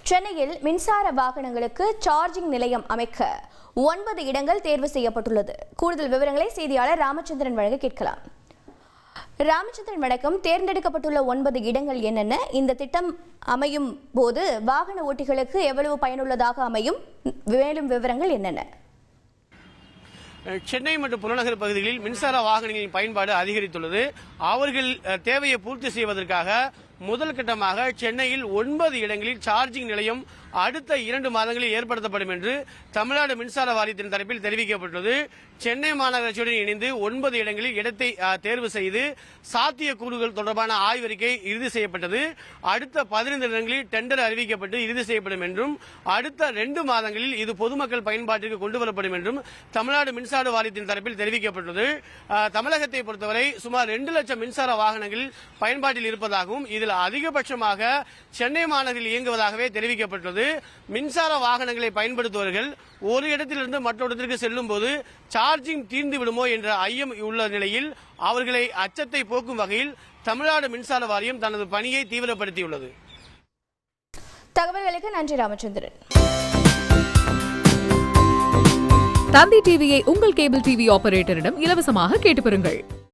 சென்னையில் மின்சார வாகனங்களுக்கு சார்ஜிங் நிலையம் அமைக்க 9 இடங்கள் தேர்வு செய்யப்பட்டுள்ளது. கூடுதல் விவரங்களை செய்தியாளர் ராமச்சந்திரன் வழங்க கேட்கலாம். ராமச்சந்திரன் வணக்கம். தேர்ந்தெடுக்கப்பட்டுள்ள 9 இடங்கள் என்னென்ன? இந்த திட்டம் அமையும் போது வாகன ஓட்டிகளுக்கு எவ்வளவு பயனுள்ளதாக அமையும்? மேலும் விவரங்கள் என்னென்ன? சென்னை மற்றும் புறநகர் பகுதிகளில் மின்சார வாகனங்களின் பயன்பாடு அதிகரித்துள்ளது. அவர்கள் தேவையை பூர்த்தி செய்வதற்காக முதல் கட்டமாக சென்னையில் 9 இடங்களில் சார்ஜிங் நிலையம் அடுத்த 2 மாதங்களில் ஏற்படுத்தப்படும் என்று தமிழ்நாடு மின்சார வாரியத்தின் தரப்பில் தெரிவிக்கப்பட்டுள்ளது. சென்னை மாநகராட்சியுடன் இணைந்து 9 இடங்களில் இடத்தை தேர்வு செய்து சாத்திய கூறுகள் தொடர்பான ஆய்வறிக்கை இறுதி செய்யப்பட்டது. அடுத்த 15 இடங்களில் டெண்டர் அறிவிக்கப்பட்டு இறுதி செய்யப்படும் என்றும் அடுத்த 2 மாதங்களில் இது பொதுமக்கள் பயன்பாட்டிற்கு கொண்டு வரப்படும் என்றும் தமிழ்நாடு மின்சார வாரியத்தின் தரப்பில் தெரிவிக்கப்பட்டுள்ளது. தமிழகத்தை பொறுத்தவரை சுமார் 2 லட்சம் மின்சார வாகனங்கள் பயன்பாட்டில் இருப்பதாகவும் இதில் அதிகபட்சமாக சென்னை மாநகரில் இயங்குவதாகவே தெரிவிக்கப்பட்டுள்ளது. மின்சார வாகனங்களை பயன்படுத்துபவர்கள் ஒரு இடத்திலிருந்து மற்றொரு இடத்திற்கு செல்லும் போது சார்ஜிங் தீர்ந்து விடுமோ என்ற ஐயம் உள்ள நிலையில் அவர்களை அச்சத்தை போக்கும் வகையில் தமிழ்நாடு மின்சார வாரியம் தனது பணியை தீவிரப்படுத்தியுள்ளது. தகவல்களுக்கு நன்றி ராமச்சந்திரன். தந்தி டிவியை உங்கள் கேபிள் டிவி ஆபரேட்டரிடம் இலவசமாக கேட்டு பெறுங்கள்.